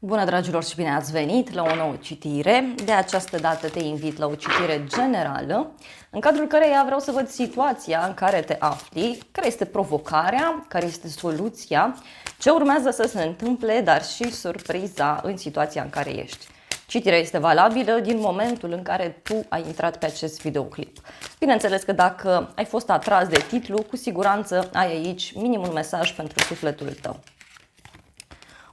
Bună, dragilor, și bine ați venit la o nouă citire. De această dată te invit la o citire generală, în cadrul căreia vreau să văd situația în care te afli, care este provocarea, care este soluția, ce urmează să se întâmple, dar și surpriza în situația în care ești. Citirea este valabilă din momentul în care tu ai intrat pe acest videoclip. Bineînțeles că dacă ai fost atras de titlu, cu siguranță ai aici minim un mesaj pentru sufletul tău.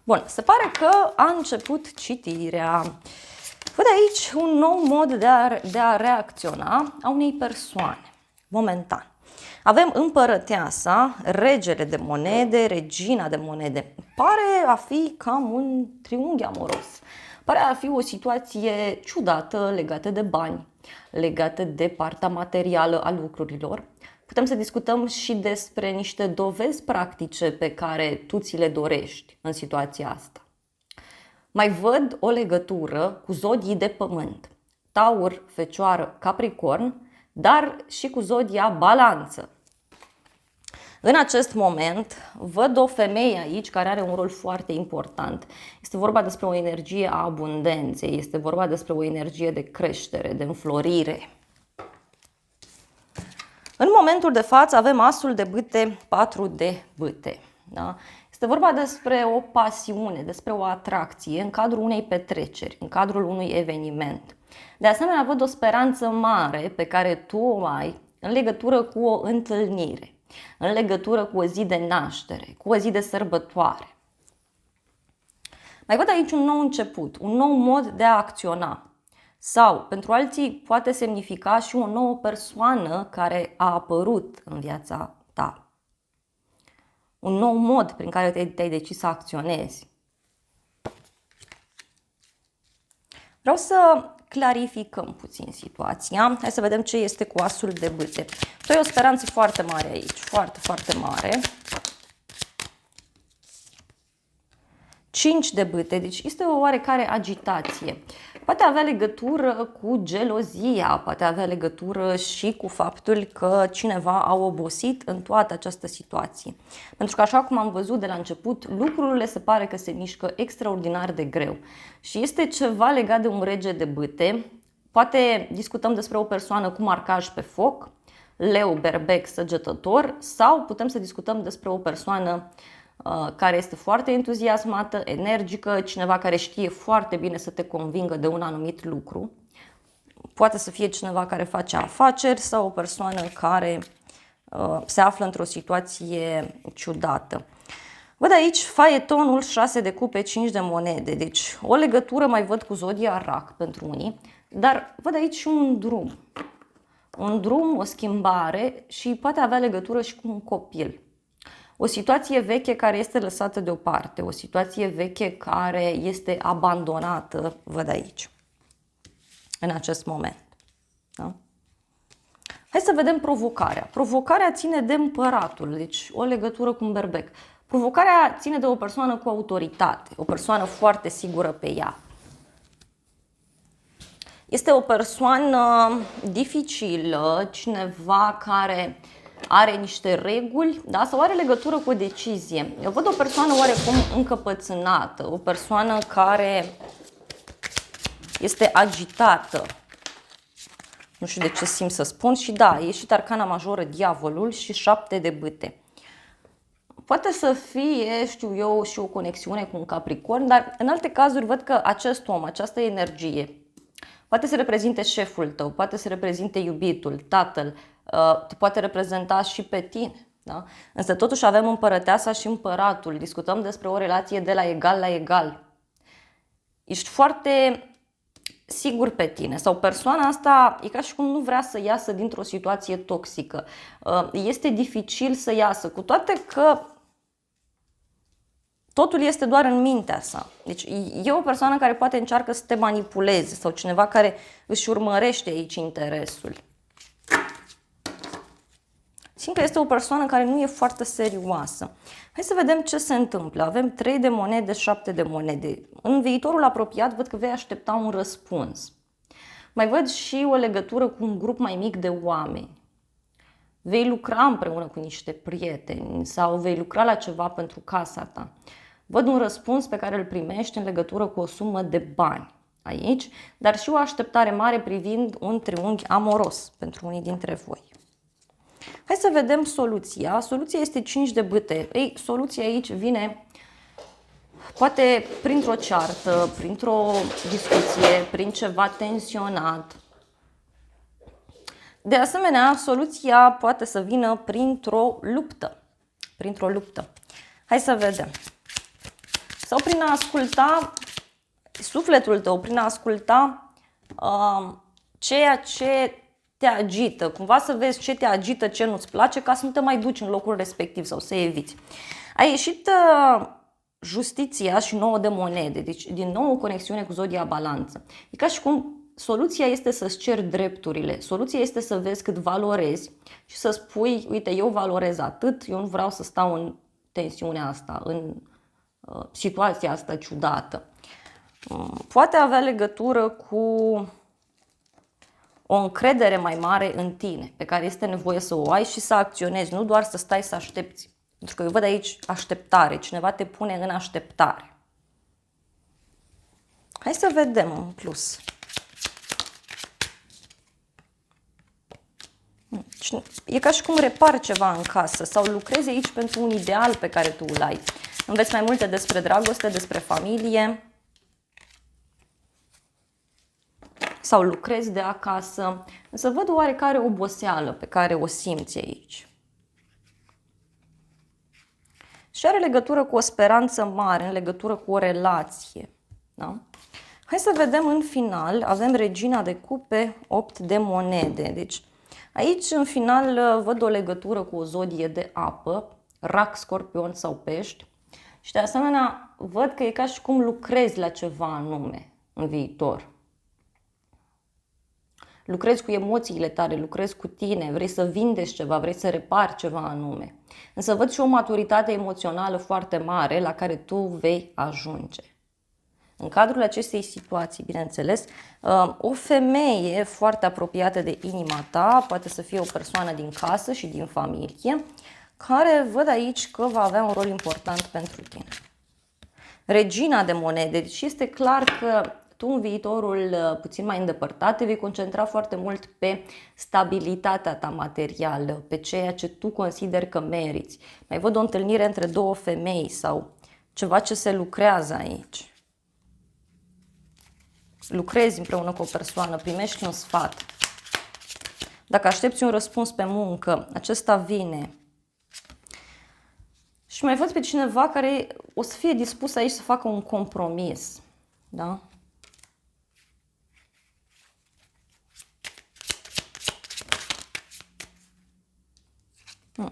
Bun, se pare că a început citirea. Văd aici un nou mod de a reacționa a unei persoane, momentan. Avem împărăteasa, regele de monede, regina de monede. Pare a fi cam un triunghi amoros. Pare a fi o situație ciudată legată de bani, legată de partea materială a lucrurilor. Putem să discutăm și despre niște dovezi practice pe care tu ți le dorești în situația asta. Mai văd o legătură cu zodii de pământ, Taur, Fecioară, Capricorn, dar și cu zodia Balanță. În acest moment văd o femeie aici care are un rol foarte important. Este vorba despre o energie a abundenței, este vorba despre o energie de creștere, de înflorire. În momentul de față avem asul de bâte, 4 de bâte. Da? Este vorba despre o pasiune, despre o atracție în cadrul unei petreceri, în cadrul unui eveniment. De asemenea, văd o speranță mare pe care tu o ai în legătură cu o întâlnire, în legătură cu o zi de naștere, cu o zi de sărbătoare. Mai văd aici un nou început, un nou mod de a acționa. Sau, pentru alții, poate semnifica și o nouă persoană care a apărut în viața ta. Un nou mod prin care te-ai decis să acționezi. Vreau să clarificăm puțin situația. Hai să vedem ce este cu asul de bâte. Tu ai o speranță foarte mare aici, foarte, foarte mare. 5 de bâte, deci este o oarecare agitație. Poate avea legătură cu gelozia, poate avea legătură și cu faptul că cineva a obosit în toată această situație. Pentru că, așa cum am văzut de la început, lucrurile se pare că se mișcă extraordinar de greu. Și este ceva legat de un rege de bâte. Poate discutăm despre o persoană cu marcaj pe foc, leu, berbec, săgetător, sau putem să discutăm despre o persoană care este foarte entuziasmată, energică, cineva care știe foarte bine să te convingă de un anumit lucru. Poate să fie cineva care face afaceri sau o persoană care se află într-o situație ciudată. Văd aici faetonul 6 de cupe, 5 de monede, deci o legătură mai văd cu zodia Rac pentru unii, dar văd aici un drum. Un drum, o schimbare și poate avea legătură și cu un copil. O situație veche care este lăsată deoparte, o situație veche care este abandonată, văd aici, în acest moment. Da? Hai să vedem provocarea. Provocarea ține de împăratul, deci o legătură cu un berbec. Provocarea ține de o persoană cu autoritate, o persoană foarte sigură pe ea. Este o persoană dificilă, cineva care are niște reguli, da? Sau are legătură cu o decizie. Eu văd o persoană oarecum încăpățânată, o persoană care este agitată. Nu știu de ce simt să spun. Și da, e și arcana majoră, diavolul și 7 de bâte. Poate să fie, știu eu, și o conexiune cu un Capricorn, dar în alte cazuri văd că acest om, această energie, poate să reprezinte șeful tău, poate să reprezinte iubitul, tatăl, te poate reprezenta și pe tine. Da? Însă totuși avem împărăteasa și împăratul. Discutăm despre o relație de la egal la egal. Ești foarte sigur pe tine sau persoana asta e ca și cum nu vrea să iasă dintr-o situație toxică. Este dificil să iasă, cu toate că totul este doar în mintea sa. Deci e o persoană care poate încearcă să te manipuleze sau cineva care își urmărește aici interesul. Simt că este o persoană care nu e foarte serioasă. Hai să vedem ce se întâmplă. Avem 3 de monede, 7 de monede. În viitorul apropiat văd că vei aștepta un răspuns. Mai văd și o legătură cu un grup mai mic de oameni. Vei lucra împreună cu niște prieteni sau vei lucra la ceva pentru casa ta. Văd un răspuns pe care îl primești în legătură cu o sumă de bani aici, dar și o așteptare mare privind un triunghi amoros pentru unii dintre voi. Hai să vedem soluția. Soluția este 5 de bâte. Ei, soluția aici vine poate printr-o ceartă, printr-o discuție, prin ceva tensionat. De asemenea, soluția poate să vină printr-o luptă. Printr-o luptă. Hai să vedem. Sau prin a asculta sufletul tău, prin a asculta ceea ce te agită, cumva să vezi ce te agită, ce nu-ți place, ca să nu te mai duci în locul respectiv sau să eviți. A ieșit justiția și 9 de monede, deci din nou o conexiune cu zodia balanță. E ca și cum soluția este să-ți ceri drepturile, soluția este să vezi cât valorezi și să spui, uite, eu valorez atât, eu nu vreau să stau în tensiunea asta, în situația asta ciudată. Poate avea legătură cu o încredere mai mare în tine, pe care este nevoie să o ai și să acționezi, nu doar să stai să aștepți. Pentru că eu văd aici așteptare, cineva te pune în așteptare. Hai să vedem în plus. E ca și cum repari ceva în casă sau lucrezi aici pentru un ideal pe care tu îl ai. Înveți mai multe despre dragoste, despre familie. Sau lucrezi de acasă. Însă văd oarecare oboseală pe care o simți aici. Și are legătură cu o speranță mare, în legătură cu o relație. Da? Hai să vedem în final. Avem regina de cupe, 8 de monede. Deci aici în final văd o legătură cu o zodie de apă, rac, scorpion sau pești. Și de asemenea văd că e ca și cum lucrezi la ceva anume în viitor. Lucrezi cu emoțiile tale, lucrezi cu tine, vrei să vindești ceva, vrei să repari ceva anume. Însă văd și o maturitate emoțională foarte mare la care tu vei ajunge. În cadrul acestei situații, bineînțeles, o femeie foarte apropiată de inima ta, poate să fie o persoană din casă și din familie, care văd aici că va avea un rol important pentru tine. Regina de monede, deci este clar că tu în viitorul puțin mai îndepărtat te vei concentra foarte mult pe stabilitatea ta materială, pe ceea ce tu consideri că meriți. Mai văd o întâlnire între două femei sau ceva ce se lucrează aici. Lucrezi împreună cu o persoană, primești un sfat. Dacă aștepți un răspuns pe muncă, acesta vine. Și mai văd pe cineva care o să fie dispus aici să facă un compromis. Da?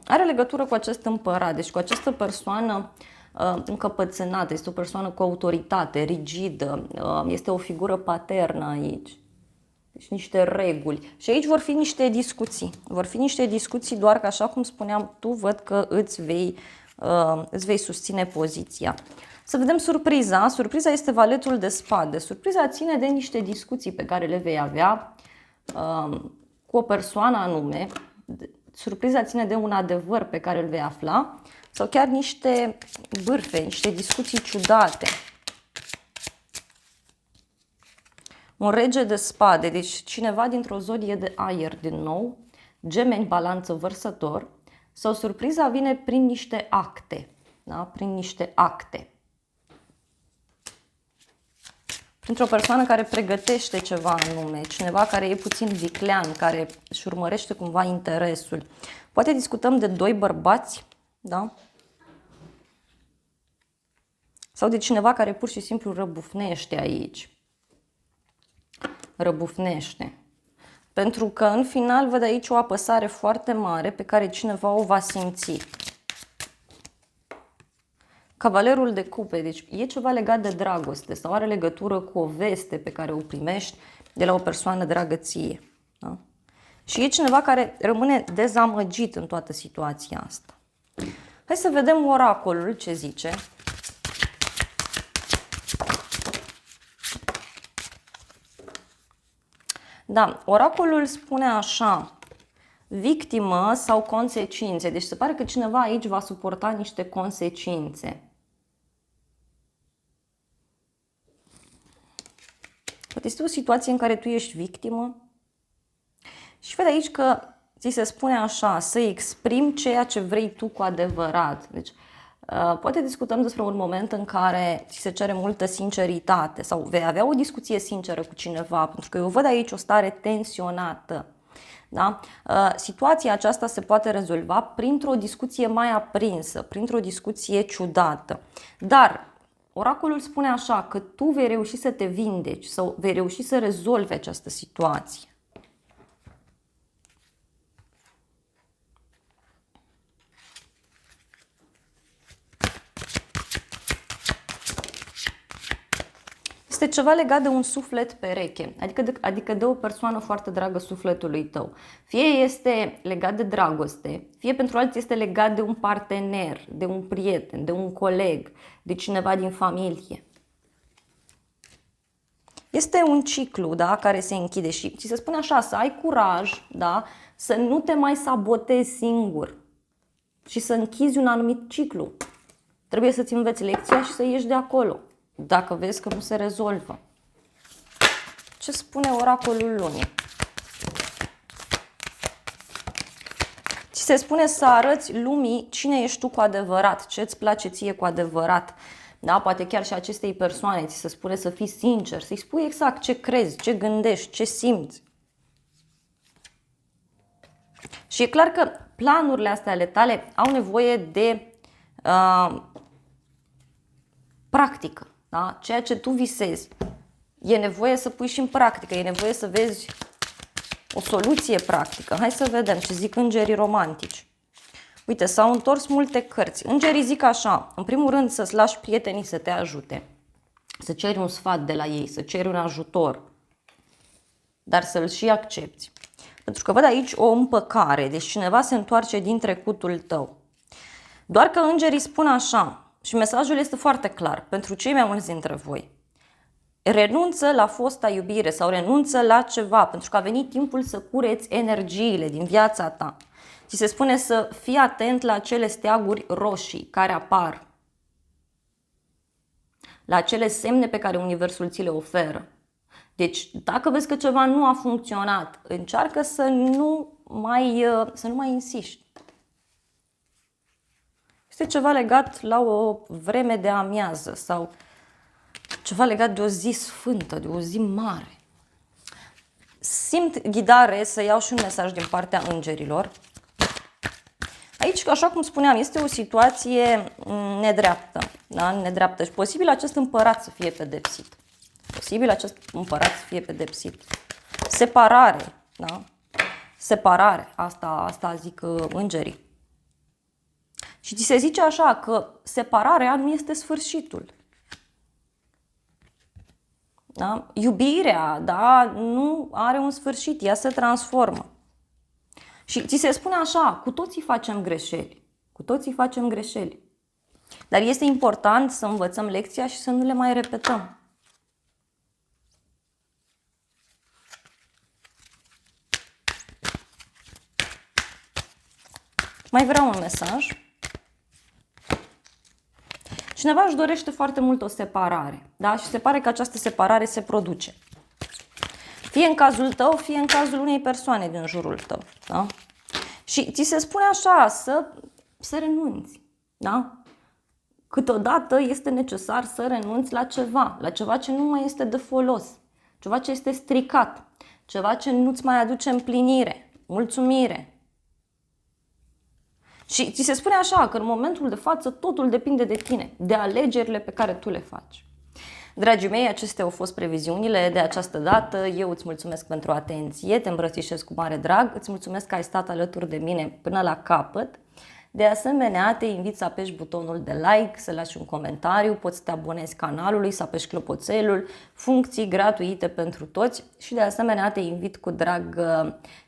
Are legătură cu acest împărat, deci cu această persoană încăpățânată, este o persoană cu autoritate, rigidă, este o figură paternă aici. Deci niște reguli. Și aici vor fi niște discuții. Vor fi niște discuții doar că, așa cum spuneam, tu văd că îți vei susține poziția. Să vedem surpriza. Surpriza este valetul de spade. Surpriza ține de niște discuții pe care le vei avea cu o persoană anume. Surpriza ține de un adevăr pe care îl vei afla sau chiar niște bârfe, niște discuții ciudate. Un rege de spade, deci cineva dintr-o zodie de aer din nou, Gemeni, Balanță, Vărsător, sau surpriza vine prin niște acte, da? Prin niște acte. Printr-o persoană care pregătește ceva anume, cineva care e puțin viclean, care își urmărește cumva interesul. Poate discutăm de doi bărbați, da? Sau de cineva care pur și simplu răbufnește aici. Răbufnește. Pentru că în final văd aici o apăsare foarte mare pe care cineva o va simți. Cavalerul de cupe, deci e ceva legat de dragoste sau are legătură cu o veste pe care o primești de la o persoană dragă ție. Da? Și e cineva care rămâne dezamăgit în toată situația asta. Hai să vedem oracolul ce zice. Da, oracolul spune așa, victimă sau consecințe. Deci se pare că cineva aici va suporta niște consecințe. Poate este o situație în care tu ești victimă și vede aici că ți se spune așa, să exprimi ceea ce vrei tu cu adevărat. Deci, poate discutăm despre un moment în care ți se cere multă sinceritate sau vei avea o discuție sinceră cu cineva, pentru că eu văd aici o stare tensionată. Da? Situația aceasta se poate rezolva printr-o discuție mai aprinsă, printr-o discuție ciudată. Dar oracolul spune așa că tu vei reuși să te vindeci sau vei reuși să rezolvi această situație. Este ceva legat de un suflet pereche, adică de o persoană foarte dragă sufletului tău. Fie este legat de dragoste, fie pentru alții este legat de un partener, de un prieten, de un coleg, de cineva din familie. Este un ciclu, da, care se închide și ți se spune așa, să ai curaj, da, să nu te mai sabotezi singur și să închizi un anumit ciclu. Trebuie să-ți înveți lecția și să ieși de acolo, dacă vezi că nu se rezolvă. Ce spune oracolul lunii? Ți se spune să arăți lumii cine ești tu cu adevărat, ce îți place ție cu adevărat. Da? Poate chiar și acestei persoane ți se spune să fii sincer, să-i spui exact ce crezi, ce gândești, ce simți. Și e clar că planurile astea ale tale au nevoie de practică. Da? Ceea ce tu visezi, e nevoie să pui și în practică, e nevoie să vezi o soluție practică. Hai să vedem ce zic îngerii romantici. Uite, s-au întors multe cărți. Îngerii zic așa, în primul rând să-ți lași prietenii să te ajute, să ceri un sfat de la ei, să ceri un ajutor, dar să-l și accepti. Pentru că văd aici o împăcare, deci cineva se întoarce din trecutul tău. Doar că îngerii spun așa, și mesajul este foarte clar pentru cei mai mulți dintre voi. Renunță la fosta iubire sau renunță la ceva, pentru că a venit timpul să cureți energiile din viața ta. Ți se spune să fii atent la acele steaguri roșii care apar, la acele semne pe care universul ți le oferă. Deci, dacă vezi că ceva nu a funcționat, încearcă să nu mai insiști. Este ceva legat la o vreme de amiază sau ceva legat de o zi sfântă, de o zi mare. Simt ghidare să iau și un mesaj din partea îngerilor. Aici, așa cum spuneam, este o situație nedreaptă. Da? Nedreaptă și posibil acest împărat să fie pedepsit. Posibil acest împărat să fie pedepsit. Separare. Da? Separare. Asta zic îngerii. Și ți se zice așa că separarea nu este sfârșitul. Da? Iubirea, da, nu are un sfârșit, ea se transformă. Și ți se spune așa, cu toții facem greșeli. Cu toții facem greșeli. Dar este important să învățăm lecția și să nu le mai repetăm. Mai vreau un mesaj. Cineva își dorește foarte mult o separare, da? Și se pare că această separare se produce. Fie în cazul tău, fie în cazul unei persoane din jurul tău, da? Și ți se spune așa, să renunți, da? Câteodată este necesar să renunți la ceva ce nu mai este de folos, ceva ce este stricat, ceva ce nu-ți mai aduce împlinire, mulțumire. Și ți se spune așa că în momentul de față totul depinde de tine, de alegerile pe care tu le faci. Dragii mei, acestea au fost previziunile de această dată. Eu îți mulțumesc pentru atenție, te îmbrățișez cu mare drag, îți mulțumesc că ai stat alături de mine până la capăt. De asemenea, te invit să apeși butonul de like, să lași un comentariu, poți să te abonezi canalului, să apeși clopoțelul, funcții gratuite pentru toți și de asemenea te invit cu drag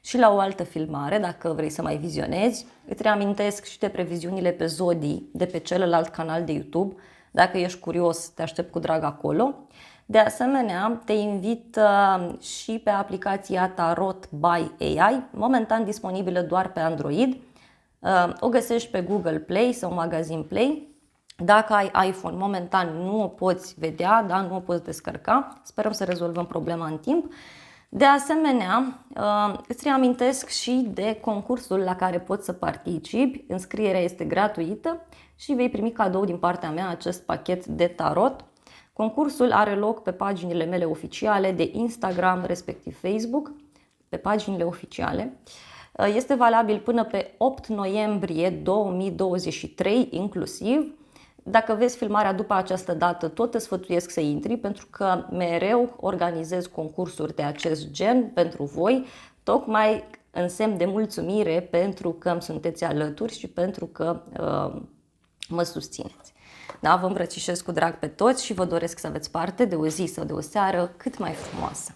și la o altă filmare dacă vrei să mai vizionezi. Îți reamintesc și de previziunile pe zodii de pe celălalt canal de YouTube. Dacă ești curios, te aștept cu drag acolo. De asemenea, te invit și pe aplicația Tarot by AI, momentan disponibilă doar pe Android. O găsești pe Google Play sau Magazine Play. Dacă ai iPhone, momentan nu o poți vedea, da? Nu o poți descărca. Sperăm să rezolvăm problema în timp. De asemenea, îți reamintesc și de concursul la care poți să participi. Înscrierea este gratuită și vei primi cadou din partea mea acest pachet de tarot. Concursul are loc pe paginile mele oficiale de Instagram, respectiv Facebook, pe paginile oficiale. Este valabil până pe 8 noiembrie 2023 inclusiv. Dacă vezi filmarea după această dată, tot te sfătuiesc să intri, pentru că mereu organizez concursuri de acest gen pentru voi, tocmai în semn de mulțumire pentru că îmi sunteți alături și pentru că mă susțineți. Da, vă îmbrățișez cu drag pe toți și vă doresc să aveți parte de o zi sau de o seară cât mai frumoasă.